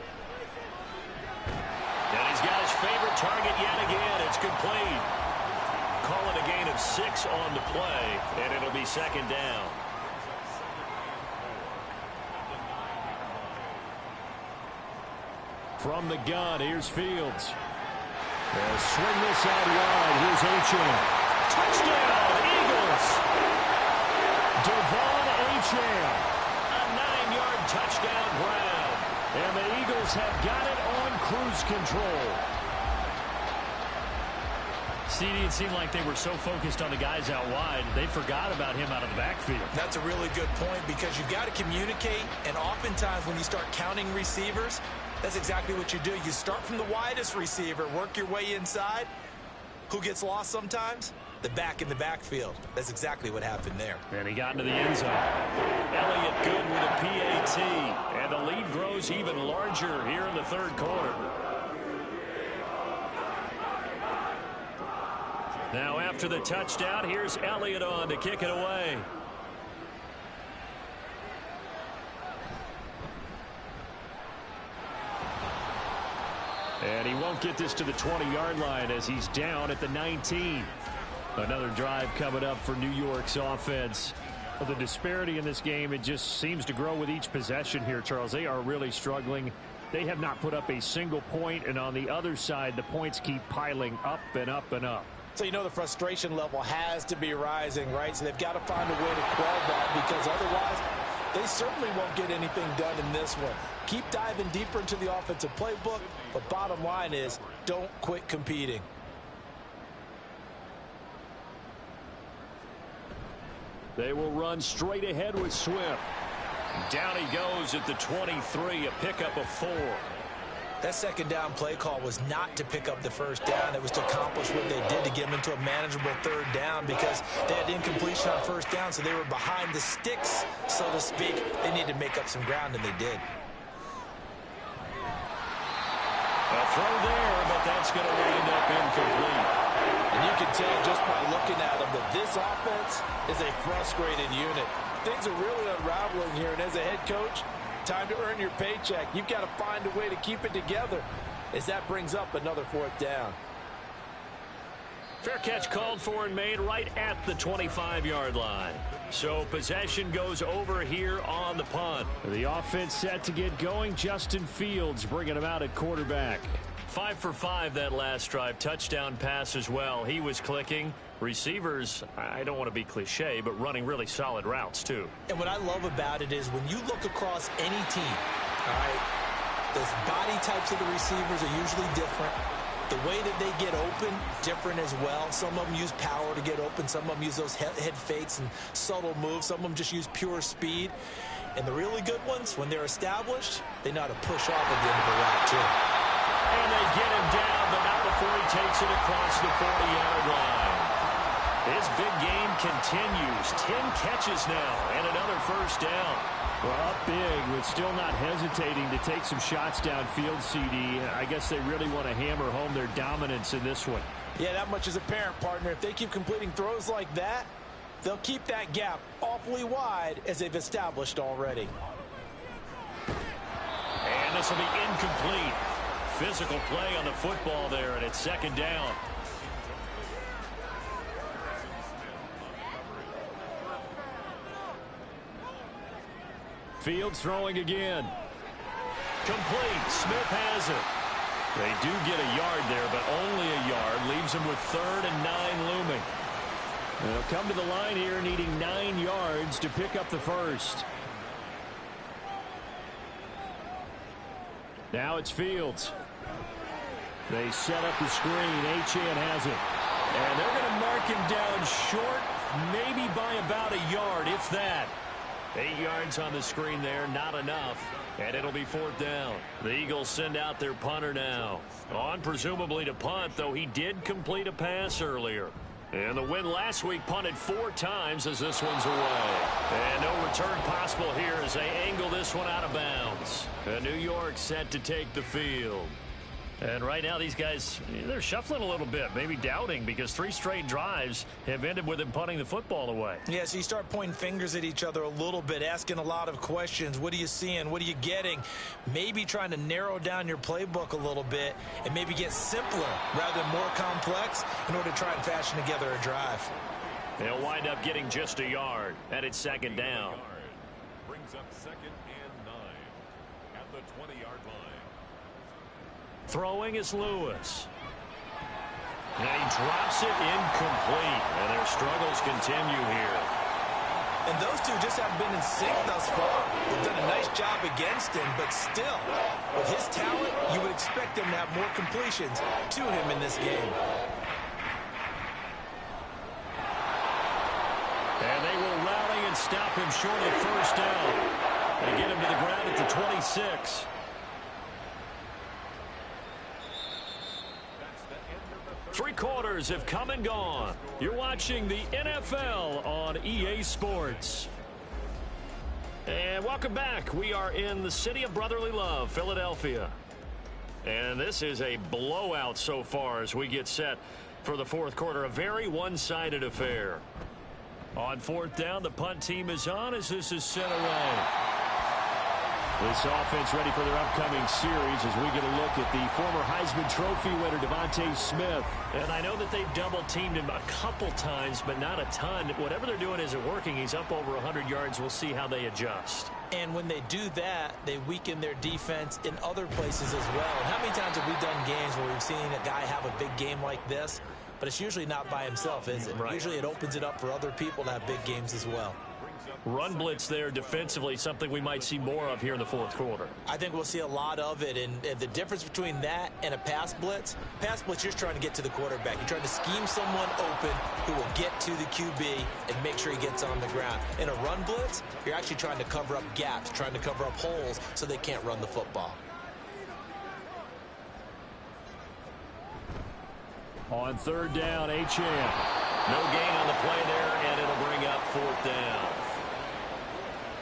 And he's got his favorite target yet again. It's complete. Call it a gain of 6 on the play, and it'll be second down. From the gun, here's Fields. They'll swing this out wide. Here's Achane. Touchdown, Eagles. Devon Achane. A 9-yard touchdown grab. And the Eagles have got it on cruise control. CD, it seemed like they were so focused on the guys out wide, they forgot about him out of the backfield. That's a really good point because you've got to communicate, and oftentimes when you start counting receivers, that's exactly what you do. You start from the widest receiver, work your way inside. Who gets lost sometimes? The back in the backfield. That's exactly what happened there. And he got into the end zone. Elliott good with a PAT. And the lead grows even larger here in the third quarter. Now after the touchdown, here's Elliott on to kick it away. And he won't get this to the 20-yard line as he's down at the 19. Another drive coming up for New York's offense. Well, the disparity in this game, it just seems to grow with each possession here, Charles. They are really struggling. They have not put up a single point, and on the other side, the points keep piling up and up and up. So you know the frustration level has to be rising, right? So they've got to find a way to quell that because otherwise they certainly won't get anything done in this one. Keep diving deeper into the offensive playbook, but bottom line is don't quit competing. They will run straight ahead with Swift. Down he goes at the 23, a pickup of 4. That second down play call was not to pick up the first down. It was to accomplish what they did to get them into a manageable third down because they had incompletion on first down, so they were behind the sticks, so to speak. They needed to make up some ground, and they did. A throw there, but that's going to wind up incomplete. And you can tell just by looking at them that this offense is a frustrated unit. Things are really unraveling here, and as a head coach, time to earn your paycheck. You've got to find a way to keep it together as that brings up another fourth down. Fair catch called for and made right at the 25-yard line. So possession goes over here on the punt. The offense set to get going. Justin Fields bringing him out at quarterback. 5 for 5 that last drive. Touchdown pass as well. He was clicking. Receivers, I don't want to be cliche, but running really solid routes too. And what I love about it is when you look across any team, all right, the body types of the receivers are usually different. The way that they get open, different as well. Some of them use power to get open. Some of them use those head fakes and subtle moves. Some of them just use pure speed. And the really good ones, when they're established, they know how to push off at the end of the route too. And they get him down, but not before he takes it across the 40-yard line. His big game continues. 10 catches now and another first down. Well, up big, but still not hesitating to take some shots downfield, CD. I guess they really want to hammer home their dominance in this one. Yeah, that much is apparent, partner. If they keep completing throws like that, they'll keep that gap awfully wide as they've established already. And this will be incomplete. Physical play on the football there, and it's second down. Fields throwing again. Complete. Smith has it. They do get a yard there, but only a yard. Leaves them with 3rd and 9 looming. They'll come to the line here needing 9 yards to pick up the first. Now it's Fields. They set up the screen. Achane has it. And they're going to mark him down short, maybe by about a yard, if that. 8 yards on the screen there, not enough. And it'll be 4th down. The Eagles send out their punter now. On presumably to punt, though he did complete a pass earlier. And the win last week punted 4 times as this one's away. And no return possible here as they angle this one out of bounds. And New York set to take the field. And right now, these guys, they're shuffling a little bit, maybe doubting, because 3 straight drives have ended with them punting the football away. Yeah, so you start pointing fingers at each other a little bit, asking a lot of questions. What are you seeing? What are you getting? Maybe trying to narrow down your playbook a little bit and maybe get simpler rather than more complex in order to try and fashion together a drive. They'll wind up getting just a yard, and it's second down. Brings up 2nd and 9 at the 20-yard line. Throwing is Lewis. And he drops it incomplete. And their struggles continue here. And those two just haven't been in sync thus far. They've done a nice job against him, but still, with his talent, you would expect him to have more completions to him in this game. And they will rally and stop him short of first down. They get him to the ground at the 26. Three quarters have come and gone. You're watching the NFL on EA Sports. And welcome back. We are in the city of brotherly love, Philadelphia. And this is a blowout so far as we get set for the fourth quarter. A very one-sided affair. On 4th down, the punt team is on as this is sent away. This offense ready for their upcoming series as we get a look at the former Heisman Trophy winner, Devontae Smith. And I know that they've double-teamed him a couple times, but not a ton. Whatever they're doing isn't working. He's up over 100 yards. We'll see how they adjust. And when they do that, they weaken their defense in other places as well. And how many times have we done games where we've seen a guy have a big game like this? But it's usually not by himself, is it? Right. Usually it opens it up for other people to have big games as well. Run blitz there defensively, something we might see more of here in the fourth quarter. I think we'll see a lot of it, and the difference between that and a pass blitz, you're just trying to get to the quarterback. You're trying to scheme someone open who will get to the QB and make sure he gets on the ground. In a run blitz, you're actually trying to cover up gaps, trying to cover up holes so they can't run the football. On 3rd down, Achane. No gain on the play there, and it'll bring up 4th down.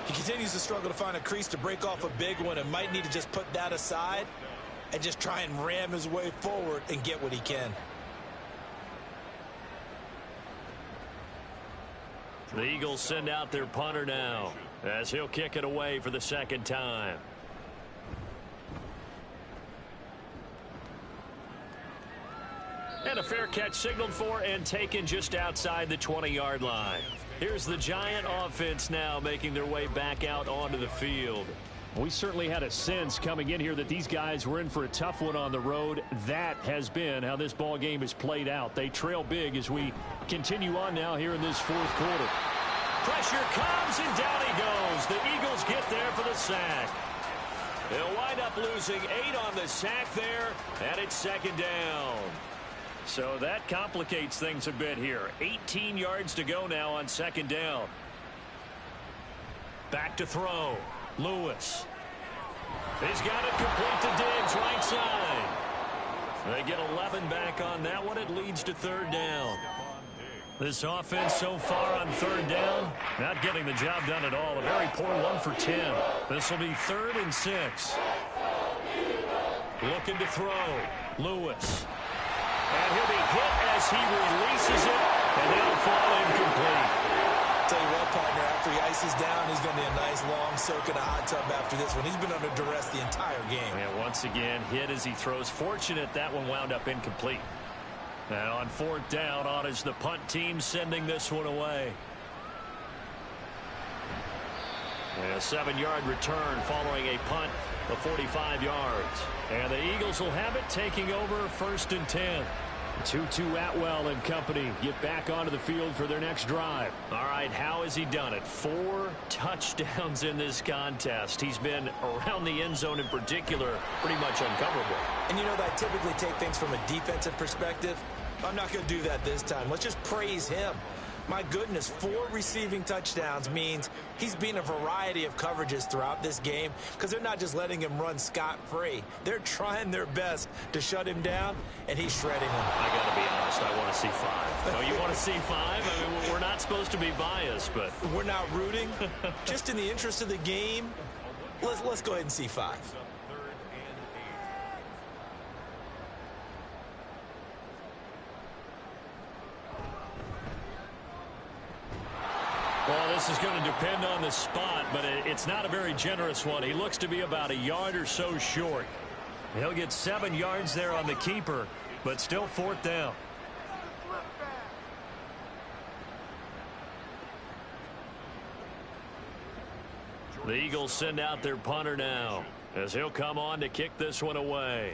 He continues to struggle to find a crease to break off a big one and might need to just put that aside and just try and ram his way forward and get what he can. The Eagles send out their punter now as he'll kick it away for the 2nd time. And a fair catch signaled for and taken just outside the 20-yard line. Here's the Giant offense now making their way back out onto the field. We certainly had a sense coming in here that these guys were in for a tough one on the road. That has been how this ball game has played out. They trail big as we continue on now here in this fourth quarter. Pressure comes and down he goes. The Eagles get there for the sack. They'll wind up losing 8 on the sack there, and it's 2nd down. So that complicates things a bit here. 18 yards to go now on 2nd down. Back to throw. Lewis. He's got it complete to Diggs, right side. They get 11 back on that one. It leads to 3rd down. This offense so far on 3rd down, not getting the job done at all. A very poor 1 for 10. This will be 3rd and 6. Looking to throw. Lewis. And he'll be hit as he releases it, and it'll fall incomplete. Tell you what, partner, after he ices down, he's going to be a nice long soak in a hot tub after this one. He's been under duress the entire game. And once again, hit as he throws. Fortunate that one wound up incomplete. Now on 4th down, on is the punt team sending this one away. And a 7-yard return following a punt of 45 yards. And the Eagles will have it, taking over 1st and 10. Tutu Atwell and company get back onto the field for their next drive. All right, how has he done it? 4 touchdowns in this contest. He's been around the end zone in particular, pretty much uncoverable. And you know that I typically take things from a defensive perspective. I'm not going to do that this time. Let's just praise him. My goodness, 4 receiving touchdowns means he's been a variety of coverages throughout this game because they're not just letting him run scot-free. They're trying their best to shut him down, and he's shredding them. I got to be honest, I want to see 5. Oh, you want to see 5? I mean, we're not supposed to be biased, but... We're not rooting. Just in the interest of the game, let's go ahead and see 5. Well, this is going to depend on the spot, but it's not a very generous one. He looks to be about a yard or so short. He'll get 7 yards there on the keeper, but still 4th down. The Eagles send out their punter now, as he'll come on to kick this one away.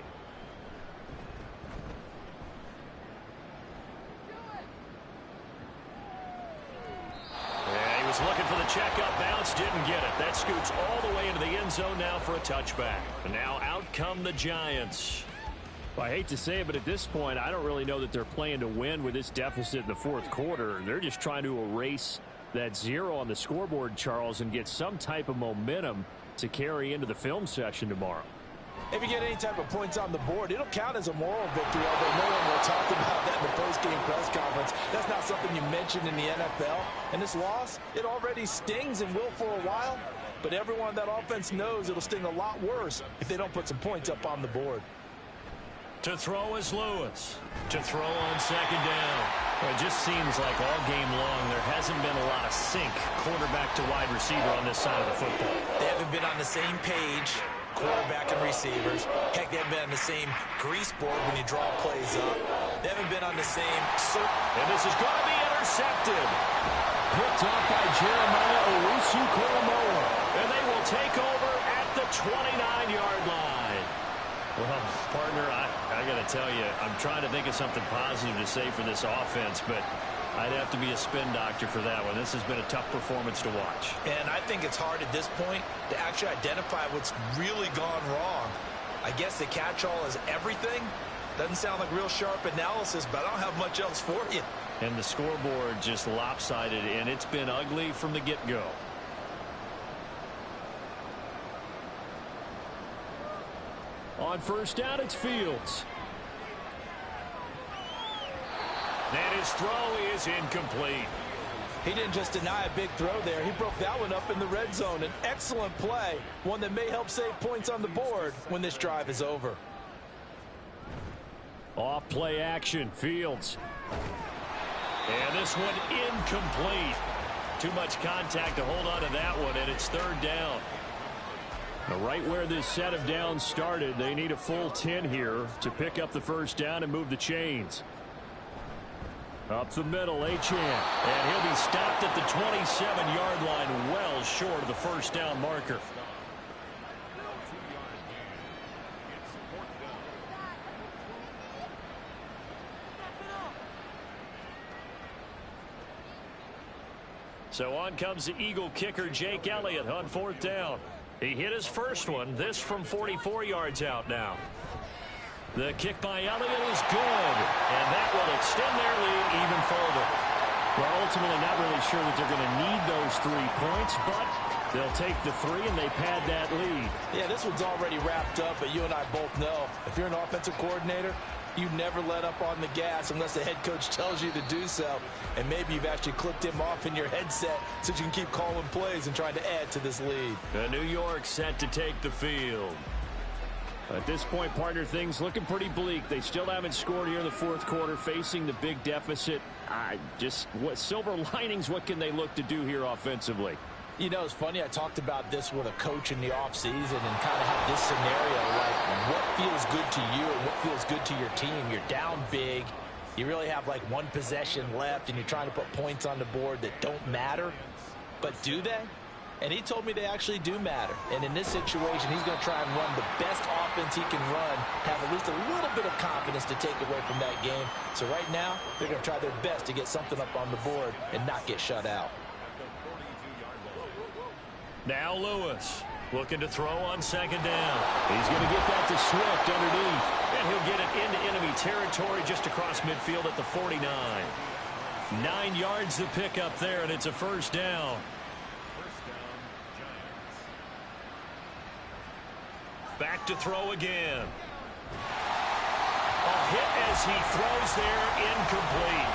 Yeah, he was looking for the checkup bounce, didn't get it. That scoots all the way into the end zone now for a touchback. And now out come the Giants. Well, I hate to say it, but at this point, I don't really know that they're playing to win with this deficit in the 4th quarter. They're just trying to erase that 0 on the scoreboard, Charles, and get some type of momentum to carry into the film session tomorrow. If you get any type of points on the board, it'll count as a moral victory, although no one will talk about that in the post-game press conference. That's not something you mentioned in the NFL. And this loss, it already stings and will for a while, but everyone on that offense knows it'll sting a lot worse if they don't put some points up on the board. To throw is Lewis. To throw on 2nd down. Well, it just seems like all game long there hasn't been a lot of sync quarterback to wide receiver on this side of the football. They haven't been on the same page, quarterback and receivers. Heck, they haven't been on the same grease board when you draw plays up. They haven't been on the same And this is going to be intercepted. Picked off by Jeremiah Owusu-Koramoah. And they will take over at the 29-yard line. Well, partner, I got to tell you, I'm trying to think of something positive to say for this offense, but I'd have to be a spin doctor for that one. This has been a tough performance to watch. And I think it's hard at this point to actually identify what's really gone wrong. I guess the catch-all is everything. Doesn't sound like real sharp analysis, but I don't have much else for you. And the scoreboard just lopsided, and it's been ugly from the get-go. On 1st down, it's Fields. And his throw is incomplete. He didn't just deny a big throw there. He broke that one up in the red zone. An excellent play, one that may help save points on the board when this drive is over. Off play action, Fields. And this one incomplete. Too much contact to hold on to that one, and it's 3rd down. Now, right where this set of downs started, they need a full 10 here to pick up the 1st down and move the chains. Up the middle, Achane. And he'll be stopped at the 27-yard line, well short of the 1st down marker. So on comes the Eagle kicker, Jake Elliott, on 4th down. He hit his first one, this from 44 yards out now. The kick by Elliott is good, and that will extend their lead even further. Well, ultimately not really sure that they're going to need those 3 points, but they'll take the 3 and they pad that lead. Yeah, this one's already wrapped up, but you and I both know if you're an offensive coordinator, you never let up on the gas unless the head coach tells you to do so. And maybe you've actually clicked him off in your headset so you can keep calling plays and trying to add to this lead. New York set to take the field. At this point, partner, things looking pretty bleak. They still haven't scored here in the 4th quarter, facing the big deficit. What silver linings, what can they look to do here offensively? You know, it's funny, I talked about this with a coach in the offseason and kind of had this scenario, like what feels good to you and what feels good to your team. You're down big. You really have like 1 possession left and you're trying to put points on the board that don't matter. But do they? And he told me they actually do matter. And in this situation, he's going to try and run the best offense he can run, have at least a little bit of confidence to take away from that game. So right now, they're going to try their best to get something up on the board and not get shut out. Now Lewis looking to throw on 2nd down. He's going to get that to Swift underneath. And he'll get it into enemy territory just across midfield at the 49. 9 yards to pick up there, and it's a 1st down. Back to throw again. A hit as he throws there, incomplete.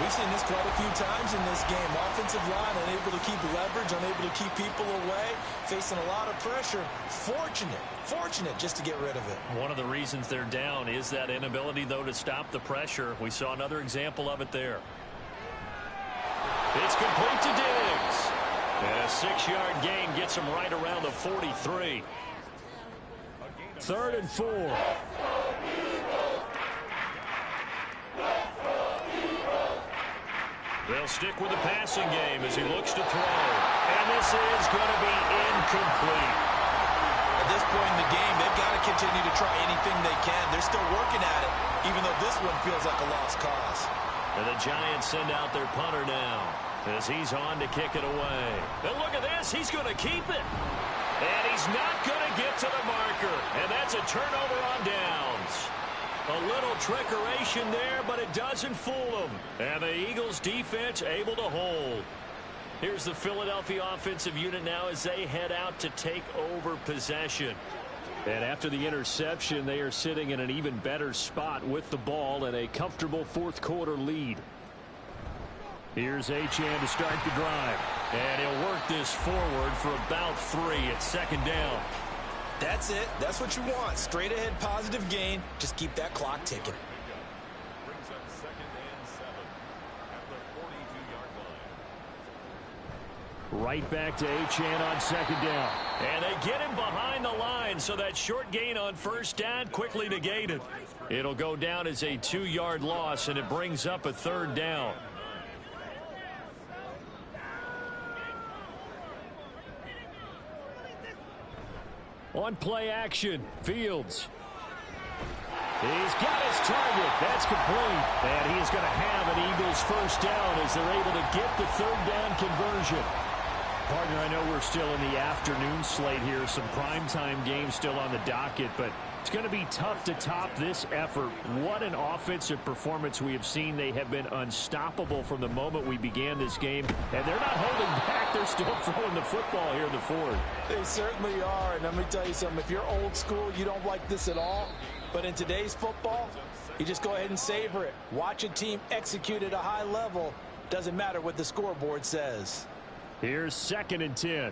We've seen this quite a few times in this game. Offensive line unable to keep leverage, unable to keep people away, facing a lot of pressure. Fortunate just to get rid of it. One of the reasons they're down is that inability, though, to stop the pressure. We saw another example of it there. It's complete to Diggs. And a 6-yard gain gets him right around the 43. 3rd and 4. They'll stick with the passing game as he looks to throw. And this is going to be incomplete. At this point in the game, they've got to continue to try anything they can. They're still working at it, even though this one feels like a lost cause. And the Giants send out their punter now as he's on to kick it away. And look at this. He's going to keep it. And he's not going to get to the marker. And that's a turnover on downs. A little trickeration there, but it doesn't fool them. And the Eagles defense able to hold. Here's the Philadelphia offensive unit now as they head out to take over possession. And after the interception, they are sitting in an even better spot with the ball and a comfortable fourth-quarter lead. Here's Achane to start the drive. And he'll work this forward for about 3 at 2nd down. That's it. That's what you want. Straight ahead positive gain. Just keep that clock ticking. Brings up 2nd and 7 at the 42-yard line. Right back to Achane on 2nd down. And they get him behind the line, so that short gain on 1st down quickly negated. It'll go down as a 2-yard loss, and it brings up a 3rd down. On play action, Fields. He's got his target. That's complete. And he is going to have an Eagles 1st down as they're able to get the 3rd down conversion. Partner, I know we're still in the afternoon slate here. Some primetime games still on the docket, but it's going to be tough to top this effort. What an offensive performance we have seen. They have been unstoppable from the moment we began this game, and they're not holding back. They're still throwing the football here in the 4th. They certainly are, and let me tell you something. If you're old school, you don't like this at all. But in today's football, you just go ahead and savor it. Watch a team execute at a high level. Doesn't matter what the scoreboard says. Here's 2nd and 10.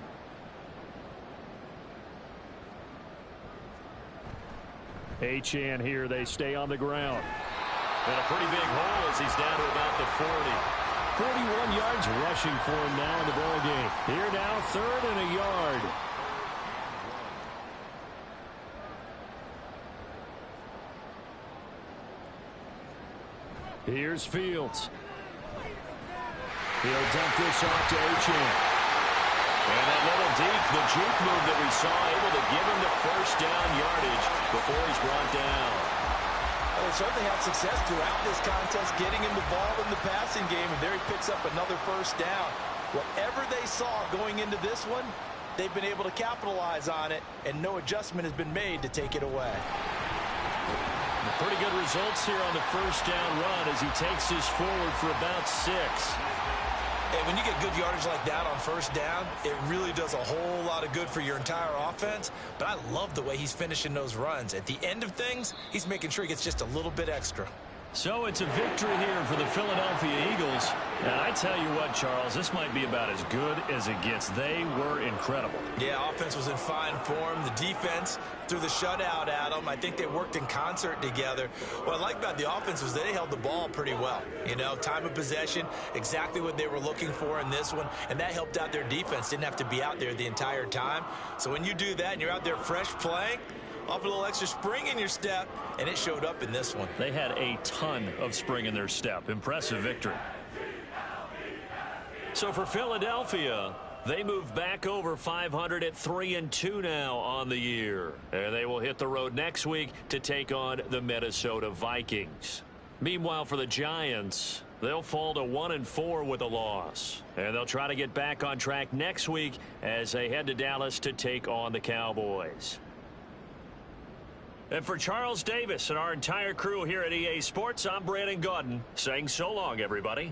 Achane here. They stay on the ground. And a pretty big hole as he's down to about the 40. 41 yards rushing for him now in the ball game. Here now, 3rd and a yard. Here's Fields. He'll dump this off to Achane. And that little deep, the juke move that we saw, able to give him the 1st down yardage before he's brought down. Well, they certainly had success throughout this contest, getting him the ball in the passing game, and there he picks up another 1st down. Whatever they saw going into this one, they've been able to capitalize on it, and no adjustment has been made to take it away. Pretty good results here on the 1st down run as he takes this forward for about 6. And when you get good yardage like that on 1st down, it really does a whole lot of good for your entire offense. But I love the way he's finishing those runs. At the end of things, he's making sure he gets just a little bit extra. So it's a victory here for the Philadelphia Eagles. And I tell you what, Charles, this might be about as good as it gets. They were incredible. Yeah, offense was in fine form. The defense threw the shutout at them. I think they worked in concert together. What I like about the offense was they held the ball pretty well. You know, time of possession, exactly what they were looking for in this one. And that helped out their defense. Didn't have to be out there the entire time. So when you do that and you're out there fresh playing, off a little extra spring in your step, and it showed up in this one. They had a ton of spring in their step. Impressive victory. So for Philadelphia, they move back over 500 at 3-2 now on the year. And they will hit the road next week to take on the Minnesota Vikings. Meanwhile, for the Giants, they'll fall to 1-4 with a loss. And they'll try to get back on track next week as they head to Dallas to take on the Cowboys. And for Charles Davis and our entire crew here at EA Sports, I'm Brandon Gaudin saying so long, everybody.